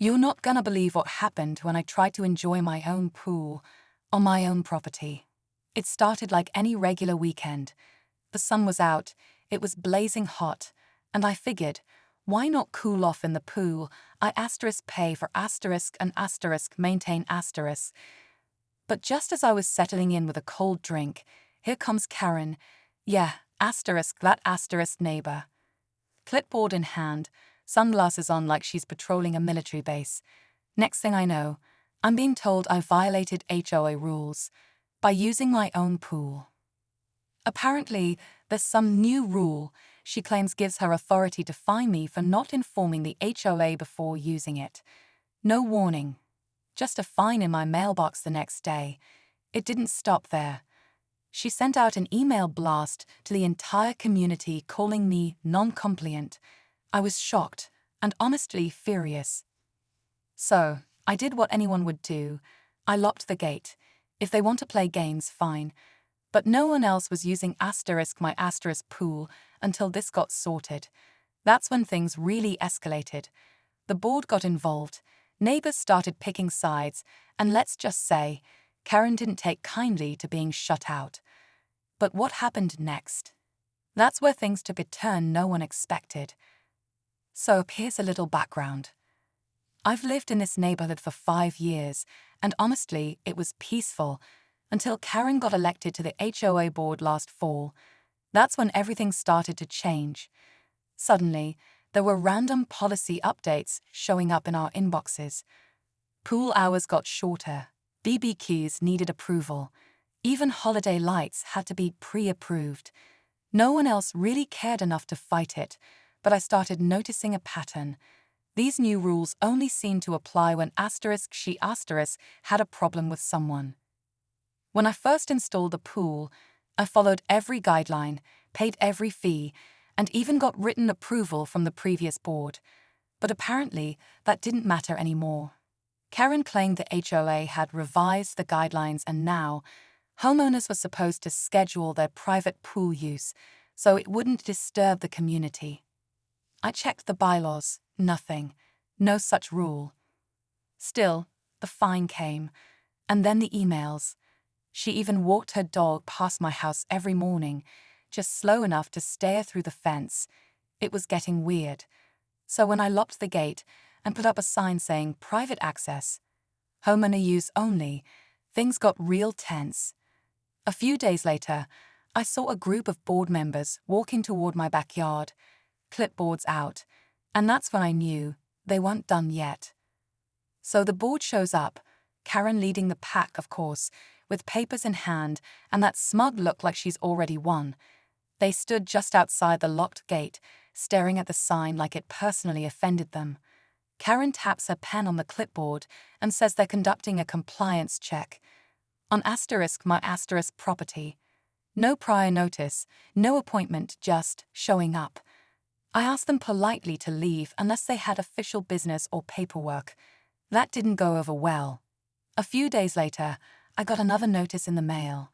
You're not gonna believe what happened when I tried to enjoy my own pool on my own property. It started like any regular weekend. The sun was out, it was blazing hot, and I figured, why not cool off in the pool? I pay for and maintain asterisk. But just as I was settling in with a cold drink, here comes Karen. Yeah, that neighbor. Clipboard in hand, sunglasses on like she's patrolling a military base. Next thing I know, I'm being told I violated HOA rules by using my own pool. Apparently, there's some new rule she claims gives her authority to fine me for not informing the HOA before using it. No warning. Just a fine in my mailbox the next day. It didn't stop there. She sent out an email blast to the entire community calling me non-compliant. I was shocked and honestly furious. So, I did what anyone would do. I locked the gate. If they want to play games, fine. But no one else was using my pool until this got sorted. That's when things really escalated. The board got involved, neighbors started picking sides, and let's just say, Karen didn't take kindly to being shut out. But what happened next? That's where things took a turn no one expected. So here's a little background. I've lived in this neighborhood for 5 years, and honestly, it was peaceful until Karen got elected to the HOA board last fall. That's when everything started to change. Suddenly, there were random policy updates showing up in our inboxes. Pool hours got shorter, BBQs needed approval, even holiday lights had to be pre-approved. No one else really cared enough to fight it, but I started noticing a pattern. These new rules only seemed to apply when she had a problem with someone. When I first installed the pool, I followed every guideline, paid every fee, and even got written approval from the previous board. But apparently, that didn't matter anymore. Karen claimed the HOA had revised the guidelines and now, homeowners were supposed to schedule their private pool use so it wouldn't disturb the community. I checked the bylaws, nothing, no such rule. Still, the fine came, and then the emails. She even walked her dog past my house every morning, just slow enough to stare through the fence. It was getting weird. So when I locked the gate and put up a sign saying private access, homeowner use only, things got real tense. A few days later, I saw a group of board members walking toward my backyard, clipboards out, and that's when I knew they weren't done yet. So the board shows up, Karen leading the pack, of course, with papers in hand and that smug look like she's already won. They stood just outside the locked gate, staring at the sign like it personally offended them. Karen taps her pen on the clipboard and says they're conducting a compliance check. On my property. No prior notice, no appointment, just showing up. I asked them politely to leave unless they had official business or paperwork. That didn't go over well. A few days later, I got another notice in the mail.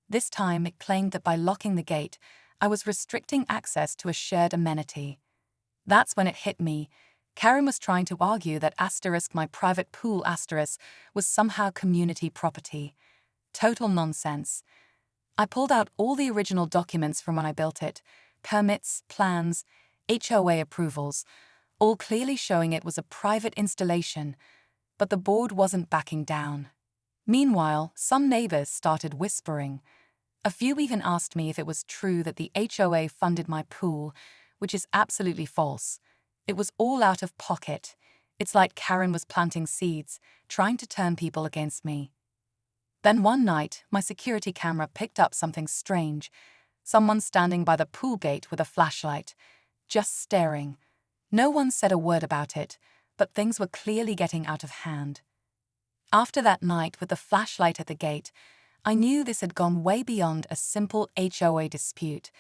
This time it claimed that by locking the gate, I was restricting access to a shared amenity. That's when it hit me. Karen was trying to argue that my private pool was somehow community property. Total nonsense. I pulled out all the original documents from when I built it, permits, plans, HOA approvals, all clearly showing it was a private installation, but the board wasn't backing down. Meanwhile, some neighbors started whispering. A few even asked me if it was true that the HOA funded my pool, which is absolutely false. It was all out of pocket. It's like Karen was planting seeds, trying to turn people against me. Then one night, my security camera picked up something strange. Someone standing by the pool gate with a flashlight, just staring. No one said a word about it, but things were clearly getting out of hand. After that night with the flashlight at the gate, I knew this had gone way beyond a simple HOA dispute.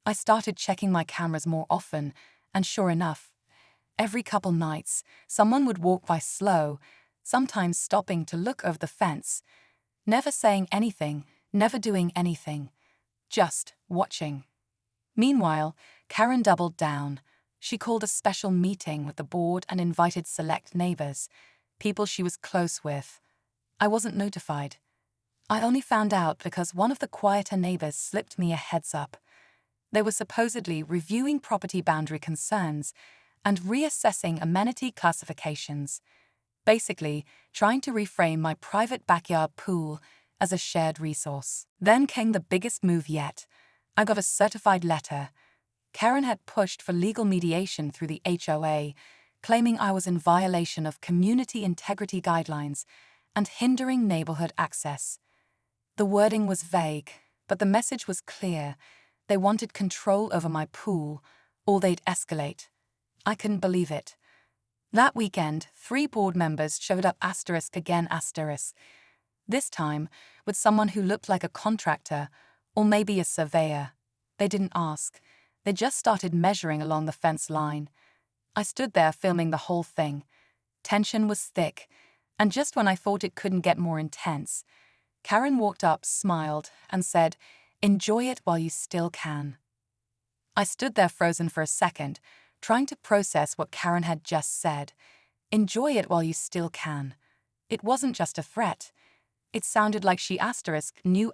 I started checking my cameras more often, and sure enough, every couple nights, someone would walk by slow, sometimes stopping to look over the fence, never saying anything, never doing anything, just watching. Meanwhile, Karen doubled down. She called a special meeting with the board and invited select neighbors, people she was close with. I wasn't notified. I only found out because one of the quieter neighbors slipped me a heads up. They were supposedly reviewing property boundary concerns and reassessing amenity classifications, basically trying to reframe my private backyard pool as a shared resource. Then came the biggest move yet. I got a certified letter. Karen had pushed for legal mediation through the HOA, claiming I was in violation of community integrity guidelines and hindering neighborhood access. The wording was vague, but the message was clear. They wanted control over my pool, or they'd escalate. I couldn't believe it. That weekend, 3 board members showed up again. This time, with someone who looked like a contractor, or maybe a surveyor. They didn't ask. They just started measuring along the fence line. I stood there filming the whole thing. Tension was thick, and just when I thought it couldn't get more intense, Karen walked up, smiled, and said, "Enjoy it while you still can." I stood there frozen for a second, trying to process what Karen had just said. Enjoy it while you still can. It wasn't just a threat. It sounded like she knew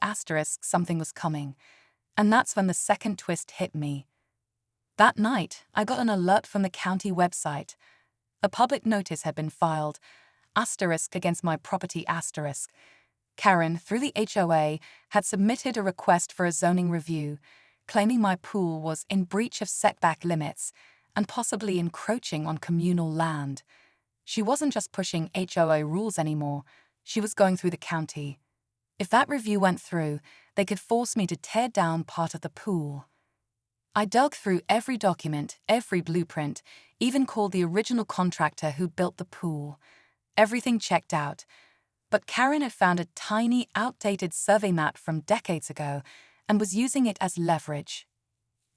something was coming. And that's when the second twist hit me. That night, I got an alert from the county website. A public notice had been filed, against my property. Karen, through the HOA, had submitted a request for a zoning review, claiming my pool was in breach of setback limits and possibly encroaching on communal land. She wasn't just pushing HOA rules anymore, she was going through the county. If that review went through, they could force me to tear down part of the pool. I dug through every document, every blueprint, even called the original contractor who built the pool. Everything checked out. But Karen had found a tiny, outdated survey map from decades ago and was using it as leverage.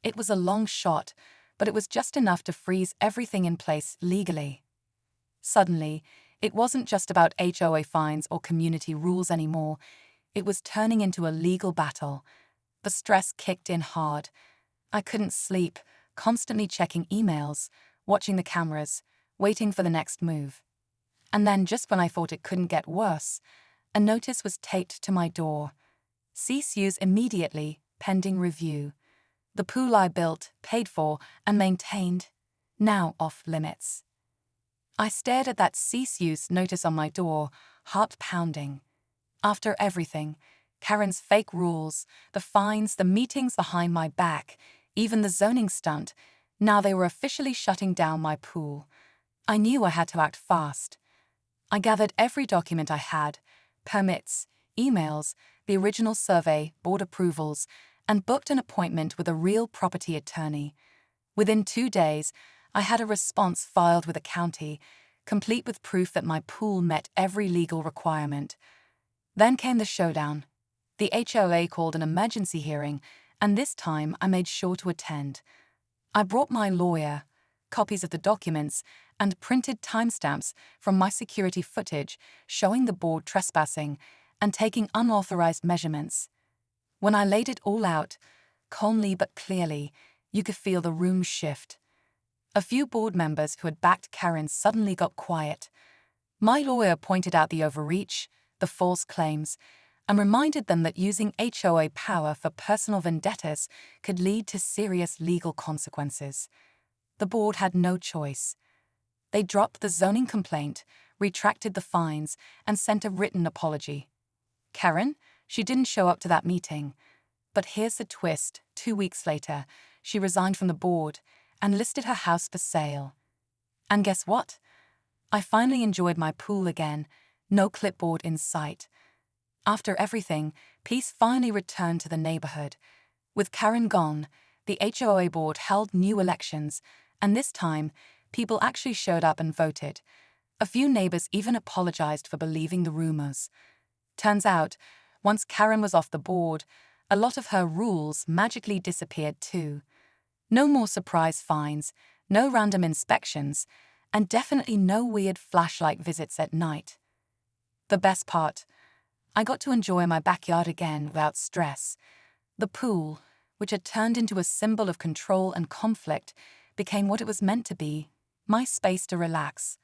It was a long shot, but it was just enough to freeze everything in place legally. Suddenly, it wasn't just about HOA fines or community rules anymore. It was turning into a legal battle. The stress kicked in hard. I couldn't sleep, constantly checking emails, watching the cameras, waiting for the next move. And then, just when I thought it couldn't get worse, a notice was taped to my door. Cease use immediately, pending review. The pool I built, paid for, and maintained, now off limits. I stared at that cease use notice on my door, heart pounding. After everything, Karen's fake rules, the fines, the meetings behind my back, even the zoning stunt, now they were officially shutting down my pool. I knew I had to act fast. I gathered every document I had, permits, emails, the original survey, board approvals, and booked an appointment with a real property attorney. Within 2 days, I had a response filed with the county, complete with proof that my pool met every legal requirement. Then came the showdown. The HOA called an emergency hearing, and this time I made sure to attend. I brought my lawyer, copies of the documents, and printed timestamps from my security footage showing the board trespassing and taking unauthorized measurements. When I laid it all out, calmly but clearly, you could feel the room shift. A few board members who had backed Karen suddenly got quiet. My lawyer pointed out the overreach, the false claims, and reminded them that using HOA power for personal vendettas could lead to serious legal consequences. The board had no choice. They dropped the zoning complaint, retracted the fines, and sent a written apology. Karen, she didn't show up to that meeting. But here's the twist. 2 weeks later, she resigned from the board and listed her house for sale. And guess what? I finally enjoyed my pool again, no clipboard in sight. After everything, peace finally returned to the neighborhood. With Karen gone, the HOA board held new elections, and this time, people actually showed up and voted. A few neighbors even apologized for believing the rumors. Turns out, once Karen was off the board, a lot of her rules magically disappeared too. No more surprise fines, no random inspections, and definitely no weird flashlight visits at night. The best part, I got to enjoy my backyard again without stress. The pool, which had turned into a symbol of control and conflict, became what it was meant to be, my space to relax.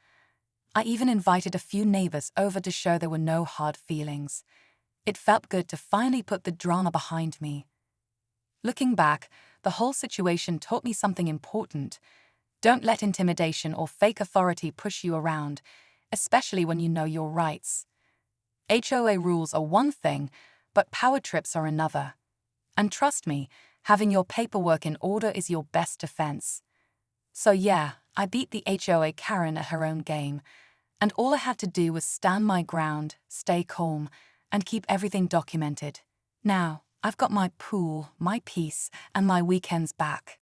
I even invited a few neighbors over to show there were no hard feelings. It felt good to finally put the drama behind me. Looking back, the whole situation taught me something important. Don't let intimidation or fake authority push you around, especially when you know your rights. HOA rules are one thing, but power trips are another. And trust me, having your paperwork in order is your best defense. So yeah, I beat the HOA Karen at her own game, and all I had to do was stand my ground, stay calm, and keep everything documented. Now, I've got my pool, my peace, and my weekends back.